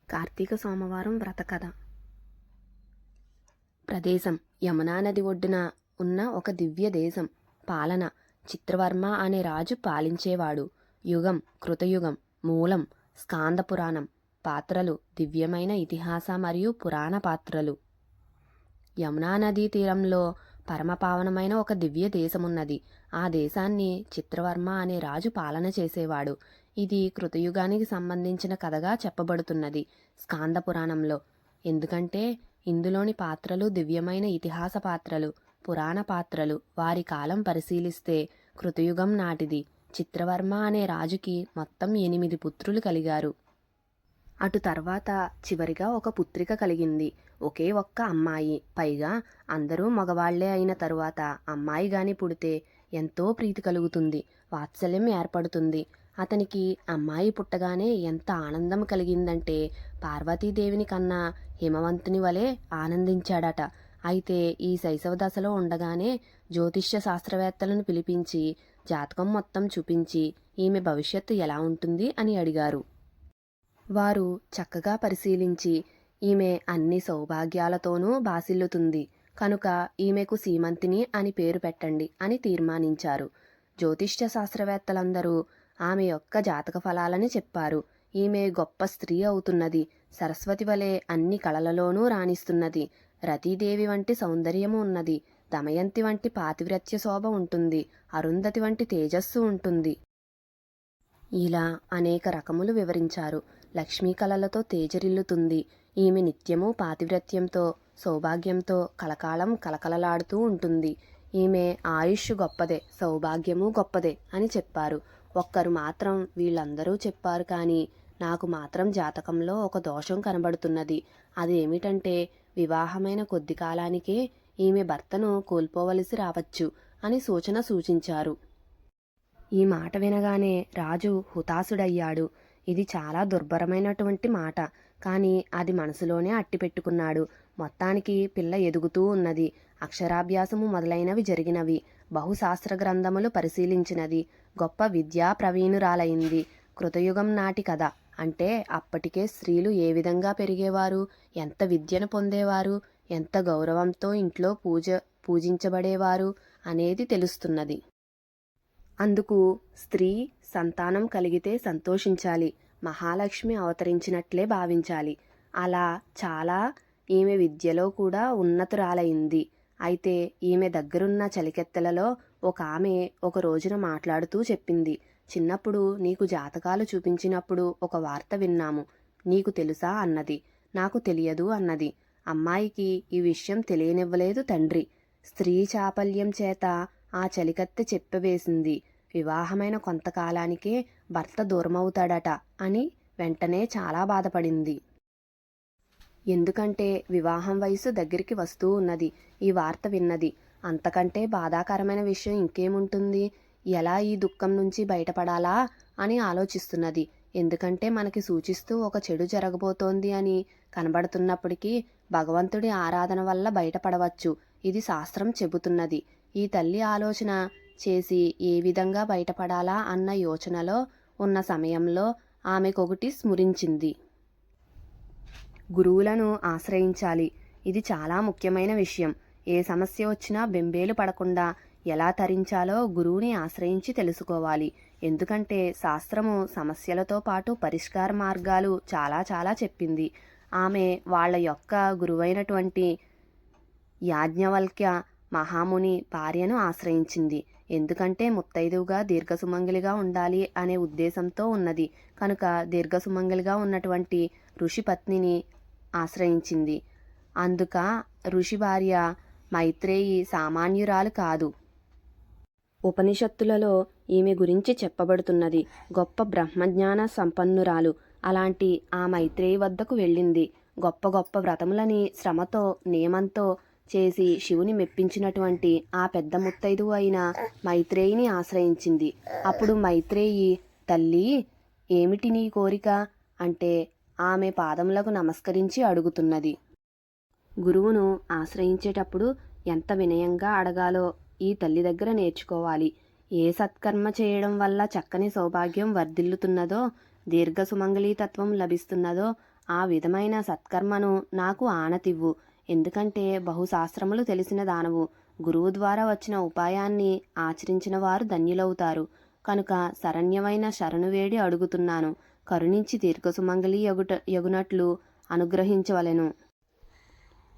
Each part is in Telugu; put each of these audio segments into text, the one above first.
కార్తీక సోమవారం వ్రత కథ. ప్రదేశం యమునా నది ఒడ్డున ఉన్న ఒక దివ్య దేశం. పాలన చిత్రవర్మ అనే రాజు పాలించేవాడు. యుగం కృతయుగం. మూలం స్కాంద పురాణం. పాత్రలు దివ్యమైన ఇతిహాస మరియు పురాణ పాత్రలు. యమునా నదీ తీరంలో పరమపావనమైన ఒక దివ్య దేశమున్నది. ఆ దేశాన్ని చిత్రవర్మ అనే రాజు పాలన చేసేవాడు. ఇది కృతయుగానికి సంబంధించిన కథగా చెప్పబడుతున్నది స్కాంద పురాణంలో. ఎందుకంటే ఇందులోని పాత్రలు దివ్యమైన ఇతిహాస పాత్రలు, పురాణ పాత్రలు. వారి కాలం పరిశీలిస్తే కృతయుగం నాటిది. చిత్రవర్మ అనే రాజుకి మొత్తం 8 పుత్రులు కలిగారు. అటు తర్వాత చివరిగా ఒక పుత్రిక కలిగింది. ఒకే ఒక్క అమ్మాయి. పైగా అందరూ మగవాళ్లే అయిన తరువాత అమ్మాయి గాని పుడితే ఎంతో ప్రీతి కలుగుతుంది, వాత్సల్యం ఏర్పడుతుంది. అతనికి అమ్మాయి పుట్టగానే ఎంత ఆనందం కలిగిందంటే పార్వతీదేవిని కన్నా హిమవంతుని వలె ఆనందించాడట. అయితే ఈ శైశవ దశలో ఉండగానే జ్యోతిష్య శాస్త్రవేత్తలను పిలిపించి జాతకం మొత్తం చూపించి ఈమె భవిష్యత్తు ఎలా ఉంటుంది అని అడిగారు. వారు చక్కగా పరిశీలించి ఈమె అన్ని సౌభాగ్యాలతోనూ బాసిల్లుతుంది కనుక ఈమెకు సీమంతిని అని పేరు పెట్టండి అని తీర్మానించారు. జ్యోతిష్య శాస్త్రవేత్తలందరూ ఆమె యొక్క జాతక ఫలాలని చెప్పారు. ఈమె గొప్ప స్త్రీ అవుతున్నది, సరస్వతి వలె అన్ని కళలలోనూ రాణిస్తున్నది, రతీదేవి వంటి సౌందర్యము ఉన్నది, దమయంతి వంటి పాతివ్రత్య శోభ ఉంటుంది, అరుంధతి వంటి తేజస్సు ఉంటుంది. ఇలా అనేక రకములు వివరించారు. లక్ష్మీ కళలతో తేజరిల్లుతుంది. ఈమె నిత్యము పాతివ్రత్యంతో సౌభాగ్యంతో కలకాలం కలకలలాడుతూ ఉంటుంది. ఈమె ఆయుష్ గొప్పదే, సౌభాగ్యము గొప్పదే అని చెప్పారు. ఒక్కరు మాత్రం వీళ్ళందరూ చెప్పారు కానీ నాకు మాత్రం జాతకంలో ఒక దోషం కనబడుతున్నది. అదేమిటంటే వివాహమైన కొద్ది కాలానికే ఈమె భర్తను కోల్పోవలసి రావచ్చు అని సూచించారు. ఈ మాట వినగానే రాజు హుతాశుడయ్యాడు. ఇది చాలా దుర్భరమైనటువంటి మాట, కానీ అది మనసులోనే అట్టిపెట్టుకున్నాడు. మొత్తానికి పిల్ల ఎదుగుతూ ఉన్నది. అక్షరాభ్యాసము మొదలైనవి జరిగినవి. బహుశాస్త్ర గ్రంథములు పరిశీలించినది. గొప్ప విద్యా ప్రవీణురాలైంది. కృతయుగం నాటి కథ అంటే అప్పటికే స్త్రీలు ఏ విధంగా పెరిగేవారు, ఎంత విద్యను పొందేవారు, ఎంత గౌరవంతో ఇంట్లో పూజించబడేవారు అనేది తెలుస్తున్నది. అందుకు స్త్రీ సంతానం కలిగితే సంతోషించాలి, మహాలక్ష్మి అవతరించినట్లే భావించాలి. అలా చాలా ఈమె విద్యలో కూడా ఉన్నతురాలైంది. అయితే ఈమె దగ్గరున్న చలికెత్తెలలో ఒక ఆమె ఒక రోజున మాట్లాడుతూ చెప్పింది, చిన్నప్పుడు నీకు జాతకాలు చూపించినప్పుడు ఒక వార్త విన్నాము, నీకు తెలుసా అన్నది. నాకు తెలియదు అన్నది. అమ్మాయికి ఈ విషయం తెలియనివ్వలేదు తండ్రి. స్త్రీ చాపల్యం చేత ఆ చలికత్తె చెప్పవేసింది, వివాహమైన కొంతకాలానికే భర్త దూరమవుతాడట అని. వెంటనే చాలా బాధపడింది. ఎందుకంటే వివాహం వయసు దగ్గరికి వస్తూ ఉన్నది. ఈ వార్త విన్నది. అంతకంటే బాధాకరమైన విషయం ఇంకేముంటుంది? ఎలా ఈ దుఃఖం నుంచి బయటపడాలా అని ఆలోచిస్తున్నది. ఎందుకంటే మనకి సూచిస్తూ ఒక చెడు జరగబోతోంది అని కనబడుతున్నప్పటికీ భగవంతుడి ఆరాధన వల్ల బయటపడవచ్చు, ఇది శాస్త్రం చెబుతున్నది. ఈ తల్లి ఆలోచన చేసి ఏ విధంగా బయటపడాలా అన్న యోచనలో ఉన్న సమయంలో ఆమెకొకటి స్ఫురించింది. గురువులను ఆశ్రయించాలి. ఇది చాలా ముఖ్యమైన విషయం. ఏ సమస్య వచ్చినా బెంబేలు పడకుండా ఎలా తరించాలో గురువుని ఆశ్రయించి తెలుసుకోవాలి. ఎందుకంటే శాస్త్రము సమస్యలతో పాటు పరిష్కార మార్గాలు చాలా చాలా చెప్పింది. ఆమె వాళ్ళ యొక్క గురువైనటువంటి యాజ్ఞవల్క్య మహాముని భార్యను ఆశ్రయించింది. ఎందుకంటే ముత్తైదువుగా దీర్ఘసుమంగలిగా ఉండాలి అనే ఉద్దేశంతో ఉన్నది కనుక దీర్ఘసుమంగలిగా ఉన్నటువంటి ఋషి పత్నిని ఆశ్రయించింది. అందుక ఋషి భార్య మైత్రేయి సామాన్యురాలు కాదు. ఉపనిషత్తులలో ఈమె గురించి చెప్పబడుతున్నది. గొప్ప బ్రహ్మజ్ఞాన సంపన్నురాలు. అలాంటి ఆ మైత్రేయి వద్దకు వెళ్ళింది. గొప్ప గొప్ప వ్రతములని శ్రమతో నియమంతో చేసి శివుని మెప్పించినటువంటి ఆ పెద్ద ముత్తైదువు అయిన మైత్రేయిని ఆశ్రయించింది. అప్పుడు మైత్రేయి, తల్లి ఏమిటి నీ కోరిక అంటే ఆమె పాదములకు నమస్కరించి అడుగుతున్నది. గురువును ఆశ్రయించేటప్పుడు ఎంత వినయంగా అడగాలో ఈ తల్లి దగ్గర నేర్చుకోవాలి. ఏ సత్కర్మ చేయడం వల్ల చక్కని సౌభాగ్యం వర్ధిల్లుతున్నదో, దీర్ఘ సుమంగళీతత్వం లభిస్తున్నదో ఆ విధమైన సత్కర్మను నాకు ఆనతివ్వు. ఎందుకంటే బహుశాస్త్రములు తెలిసిన దానవు. గురువు ద్వారా వచ్చిన ఉపాయాన్ని ఆచరించిన వారు ధన్యులవుతారు. కనుక శరణ్యమైన శరణు వేడి అడుగుతున్నాను. కరుణించి దీర్ఘసుమంగళి యగునట్లు అనుగ్రహించవలెను.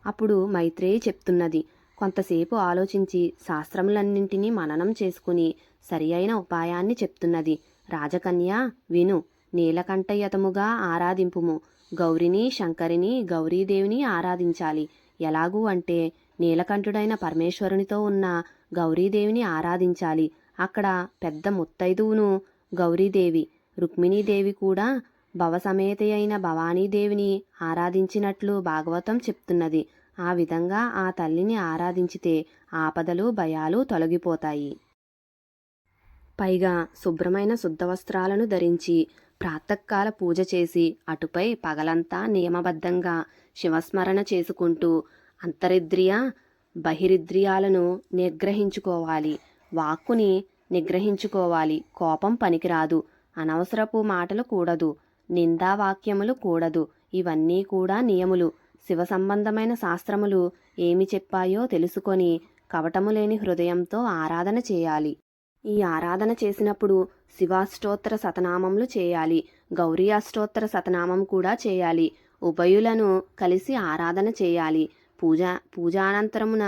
అప్పుడు మైత్రేయి చెప్తున్నది. కొంతసేపు ఆలోచించి శాస్త్రములన్నింటినీ మననం చేసుకుని సరి అయిన ఉపాయాన్ని చెప్తున్నది. రాజకన్యా విను. నీలకంఠయతముగా ఆరాధింపుము. గౌరిని శంకరిని గౌరీదేవిని ఆరాధించాలి. ఎలాగూ అంటే నీలకంఠుడైన పరమేశ్వరునితో ఉన్న గౌరీదేవిని ఆరాధించాలి. అక్కడ పెద్ద ముత్తైదువును గౌరీదేవి, రుక్మిణీదేవి కూడా భవసమేత అయిన భవానీదేవిని ఆరాధించినట్లు భాగవతం చెప్తున్నది. ఆ విధంగా ఆ తల్లిని ఆరాధించితే ఆపదలు భయాలు తొలగిపోతాయి. పైగా శుభ్రమైన శుద్ధ వస్త్రాలను ధరించి ప్రాతకాల పూజ చేసి అటుపై పగలంతా నియమబద్ధంగా శివస్మరణ చేసుకుంటూ అంతరింద్రియ బహిరింద్రియాలను నిగ్రహించుకోవాలి. వాక్కుని నిగ్రహించుకోవాలి. కోపం పనికిరాదు. అనవసరపు మాటలు కూడదు. నిందావాక్యములు కూడదు. ఇవన్నీ కూడా నియములు. శివ సంబంధమైన శాస్త్రములు ఏమి చెప్పాయో తెలుసుకొని కపటము లేని హృదయంతో ఆరాధన చేయాలి. ఈ ఆరాధన చేసినప్పుడు శివాష్టోత్తర శతనామములు చేయాలి. గౌరీ అష్టోత్తర శతనామం కూడా చేయాలి. ఉభయులను కలిసి ఆరాధన చేయాలి. పూజానంతరమున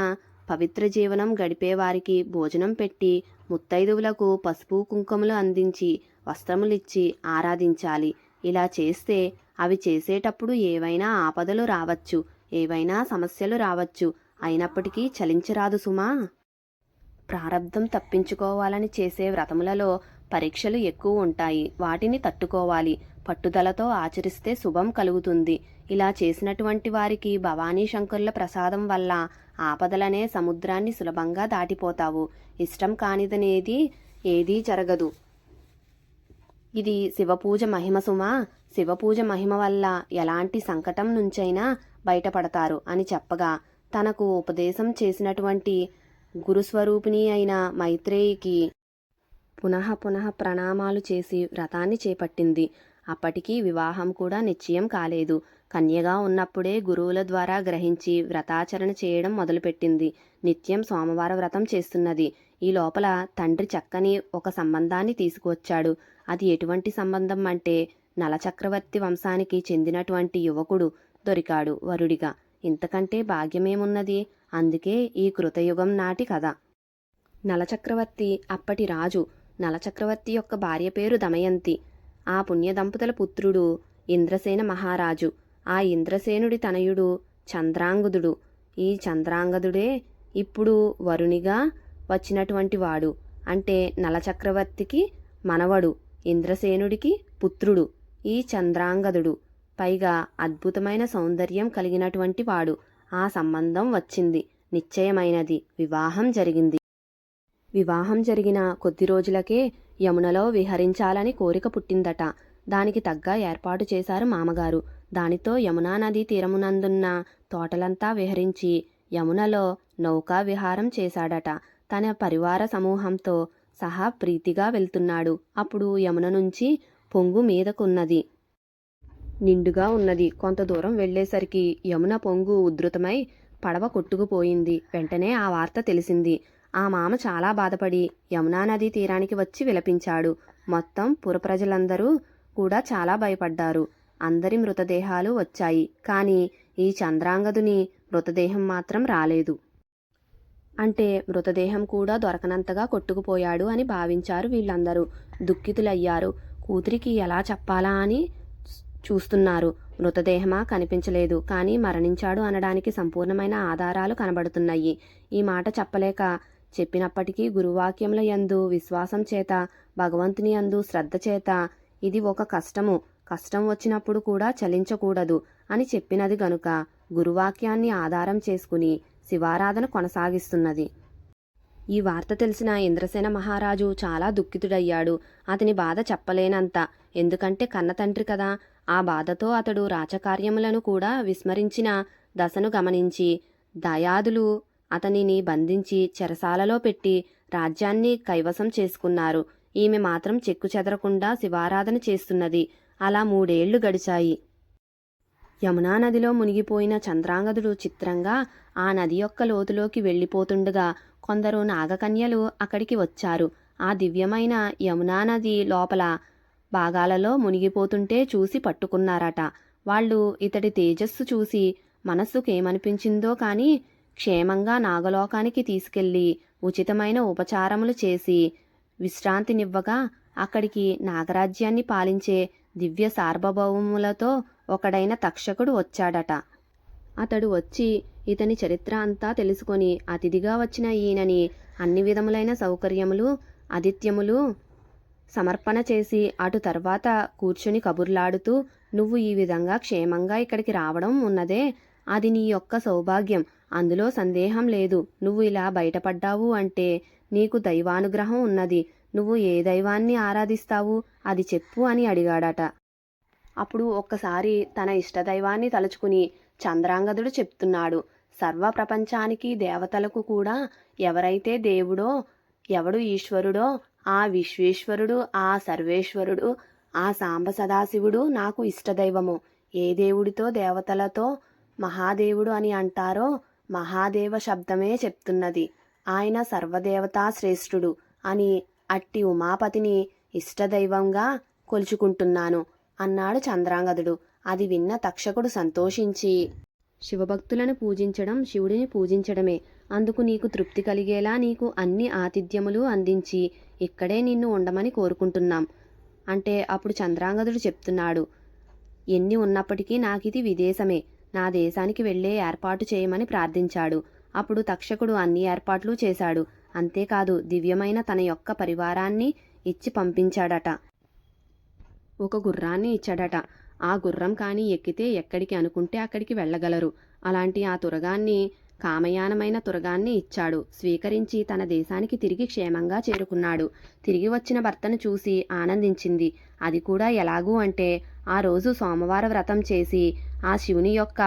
పవిత్ర జీవనం గడిపేవారికి భోజనం పెట్టి ముత్తైదువులకు పసుపు కుంకుమలు అందించి వస్త్రములిచ్చి ఆరాధించాలి. ఇలా చేస్తే అవి చేసేటప్పుడు ఏవైనా ఆపదలు రావచ్చు, ఏవైనా సమస్యలు రావచ్చు. అయినప్పటికీ చలించరాదు సుమా. ప్రారబ్ధం తప్పించుకోవాలని చేసే వ్రతములలో పరీక్షలు ఎక్కువ ఉంటాయి. వాటిని తట్టుకోవాలి. పట్టుదలతో ఆచరిస్తే శుభం కలుగుతుంది. ఇలా చేసినటువంటి వారికి భవానీ శంకరుల ప్రసాదం వల్ల ఆపదలనే సముద్రాన్ని సులభంగా దాటిపోతావు. ఇష్టం కానిదనేది ఏదీ జరగదు. ఇది శివపూజ మహిమ సుమా. శివపూజ మహిమ వల్ల ఎలాంటి సంకటం నుంచైనా బయటపడతారు అని చెప్పగా తనకు ఉపదేశం చేసినటువంటి గురుస్వరూపిణి అయిన మైత్రేయికి పునః ప్రణామాలు చేసి వ్రతాన్ని చేపట్టింది. అప్పటికీ వివాహం కూడా నిశ్చయం కాలేదు. కన్యగా ఉన్నప్పుడే గురువుల ద్వారా గ్రహించి వ్రతాచరణ చేయడం మొదలుపెట్టింది. నిత్యం సోమవార వ్రతం చేస్తున్నది. ఈ లోపల తండ్రి చక్కని ఒక సంబంధాన్ని తీసుకువచ్చాడు. అది ఎటువంటి సంబంధం అంటే నలచక్రవర్తి వంశానికి చెందినటువంటి యువకుడు దొరికాడు వరుడిగా. ఇంతకంటే భాగ్యమేమున్నది? అందుకే ఈ కృతయుగం నాటి కథ. నలచక్రవర్తి అప్పటి రాజు. నలచక్రవర్తి యొక్క భార్య పేరు దమయంతి. ఆ పుణ్యదంపతుల పుత్రుడు ఇంద్రసేన మహారాజు. ఆ ఇంద్రసేనుడి తనయుడు చంద్రాంగదుడు. ఈ చంద్రాంగదుడే ఇప్పుడు వరునిగా వచ్చినటువంటి వాడు. అంటే నలచక్రవర్తికి మనవడు, ఇంద్రసేనుడికి పుత్రుడు ఈ చంద్రాంగదుడు. పైగా అద్భుతమైన సౌందర్యం కలిగినటువంటి వాడు. ఆ సంబంధం వచ్చింది. నిశ్చయమైనది. వివాహం జరిగింది. వివాహం జరిగిన కొద్ది రోజులకే యమునలో విహరించాలని కోరిక పుట్టిందట. దానికి తగ్గ ఏర్పాటు చేశారు మామగారు. దానితో యమునా నదీ తీరమునందున్న తోటలంతా విహరించి యమునలో నౌకా విహారం చేశాడట. తన పరివార సమూహంతో సహా ప్రీతిగా వెళ్తున్నాడు. అప్పుడు యమున నుంచి పొంగు మీదకున్నది. నిండుగా ఉన్నది. కొంత దూరం వెళ్లేసరికి యమున పొంగు ఉధృతమై పడవ కొట్టుకుపోయింది. వెంటనే ఆ వార్త తెలిసింది. ఆ మామ చాలా బాధపడి యమునా నదీ తీరానికి వచ్చి విలపించాడు. మొత్తం పురప్రజలందరూ కూడా చాలా భయపడ్డారు. అందరి మృతదేహాలు వచ్చాయి. కానీ ఈ చంద్రాంగదుని మృతదేహం మాత్రం రాలేదు. అంటే మృతదేహం కూడా దొరకనంతగా కొట్టుకుపోయాడు అని భావించారు వీళ్ళందరూ. దుఃఖితులయ్యారు. కూతురికి ఎలా చెప్పాలా అని చూస్తున్నారు. మృతదేహమా కనిపించలేదు. కానీ మరణించాడు అనడానికి సంపూర్ణమైన ఆధారాలు కనబడుతున్నాయి. ఈ మాట చెప్పలేక చెప్పినప్పటికీ గురువాక్యముల యందు విశ్వాసం చేత, భగవంతుని యందు శ్రద్ధ చేత ఇది ఒక కష్టము, కష్టం వచ్చినప్పుడు కూడా చలించకూడదు అని చెప్పినది గనుక గురువాక్యాన్ని ఆధారం చేసుకుని శివారాధన కొనసాగిస్తున్నది. ఈ వార్త తెలిసిన ఇంద్రసేన మహారాజు చాలా దుఃఖితుడయ్యాడు. అతని బాధ చెప్పలేనంత. ఎందుకంటే కన్నతండ్రి కదా. ఆ బాధతో అతడు రాచకార్యములను కూడా విస్మరించిన దశను గమనించి దయాదులు అతనిని బంధించి చెరసాలలో పెట్టి రాజ్యాన్ని కైవసం చేసుకున్నారు. ఈమె మాత్రం చెక్కు చెదరకుండా శివారాధన చేస్తున్నది. అలా 3 ఏళ్లు గడిచాయి. యమునా నదిలో మునిగిపోయిన చంద్రాంగదుడు చిత్రంగా ఆ నది యొక్క లోతులోకి వెళ్ళిపోతుండగా కొందరు నాగకన్యలు అక్కడికి వచ్చారు. ఆ దివ్యమైన యమునా నది లోపల భాగాలలో మునిగిపోతుంటే చూసి పట్టుకున్నారట. వాళ్ళు ఇతడి తేజస్సు చూసి మనస్సుకేమనిపించిందో కానీ క్షేమంగా నాగలోకానికి తీసుకెళ్లి ఉచితమైన ఉపచారములు చేసి విశ్రాంతినివ్వగా అక్కడికి నాగరాజ్యాన్ని పాలించే దివ్య సార్వభౌములతో ఒకడైన తక్షకుడు వచ్చాడట. అతడు వచ్చి ఇతని చరిత్ర అంతా తెలుసుకొని అతిథిగా వచ్చిన ఈయనని అన్ని విధములైన సౌకర్యములు ఆతిథ్యములు సమర్పణ చేసి అటు తర్వాత కూర్చుని కబుర్లాడుతూ, నువ్వు ఈ విధంగా క్షేమంగా ఇక్కడికి రావడం ఉన్నదే, అది నీ యొక్క సౌభాగ్యం, అందులో సందేహం లేదు. నువ్వు ఇలా బయటపడ్డావు అంటే నీకు దైవానుగ్రహం ఉన్నది. నువ్వు ఏ దైవాన్ని ఆరాధిస్తావు అది చెప్పు అని అడిగాడట. అప్పుడు ఒక్కసారి తన ఇష్టదైవాన్ని తలుచుకుని చంద్రాంగదుడు చెప్తున్నాడు. సర్వ ప్రపంచానికి దేవతలకు కూడా ఎవరైతే దేవుడో, ఎవడు ఈశ్వరుడో, ఆ విశ్వేశ్వరుడు, ఆ సర్వేశ్వరుడు, ఆ సాంబ సదాశివుడు నాకు ఇష్టదైవము. ఏ దేవుడితో దేవతలతో మహాదేవుడు అని అంటారో మహాదేవ శబ్దమే చెప్తున్నది. ఆయన సర్వదేవతా శ్రేష్ఠుడు అని అట్టి ఉమాపతిని ఇష్టదైవంగా కొలుచుకుంటున్నాను అన్నాడు చంద్రాంగదుడు. అది విన్న తక్షకుడు సంతోషించి, శివభక్తులను పూజించడం శివుడిని పూజించడమే. అందుకు నీకు తృప్తి కలిగేలా నీకు అన్ని ఆతిథ్యములు అందించి ఇక్కడే నిన్ను ఉండమని కోరుకుంటున్నాం అంటే అప్పుడు చంద్రాంగదుడు చెప్తున్నాడు, ఎన్ని ఉన్నప్పటికీ నాకిది విదేశమే, నా దేశానికి వెళ్ళే ఏర్పాటు చేయమని ప్రార్థించాడు. అప్పుడు తక్షకుడు అన్ని ఏర్పాట్లు చేశాడు. అంతేకాదు దివ్యమైన తన యొక్క పరివారాన్ని ఇచ్చి పంపించాడట. ఒక గుర్రాన్ని ఇచ్చాడట. ఆ గుర్రం కానీ ఎక్కితే ఎక్కడికి అనుకుంటే అక్కడికి వెళ్ళగలరు. అలాంటి ఆ తురగాన్ని, కామయానమైన తురగాన్ని ఇచ్చాడు. స్వీకరించి తన దేశానికి తిరిగి క్షేమంగా చేరుకున్నాడు. తిరిగి వచ్చిన భర్తను చూసి ఆనందించింది. అది కూడా ఎలాగూ అంటే ఆ రోజు సోమవార వ్రతం చేసి ఆ శివుని యొక్క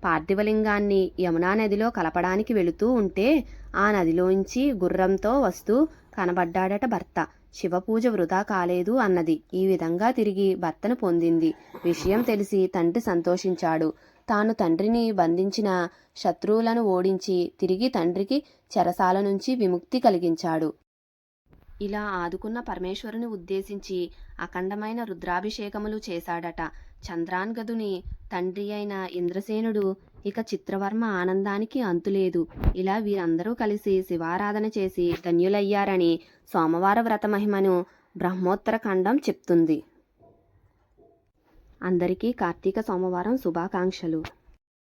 పార్థివలింగాన్ని యమునా నదిలో కలపడానికి వెళుతూ ఉంటే ఆ నదిలోంచి గుర్రంతో వస్తూ కనబడ్డాడట భర్త. శివపూజ వృధా కాలేదు అన్నది. ఈ విధంగా తిరిగి భర్తను పొందింది. విషయం తెలిసి తండ్రి సంతోషించాడు. తాను తండ్రిని బంధించిన శత్రువులను ఓడించి తిరిగి తండ్రికి చెరసాల నుంచి విముక్తి కలిగించాడు. ఇలా ఆదుకున్న పరమేశ్వరుని ఉద్దేశించి అఖండమైన రుద్రాభిషేకములు చేశాడట. చంద్రాంగదుని తండ్రి అయిన ఇంద్రసేనుడు ఇక చిత్రవర్మ ఆనందానికి అంతులేదు. ఇలా వీరందరూ కలిసి శివారాధన చేసి ధన్యులయ్యారని సోమవార వ్రత మహిమను బ్రహ్మోత్తర ఖండం చెప్తుంది. అందరికీ కార్తీక సోమవారం శుభాకాంక్షలు.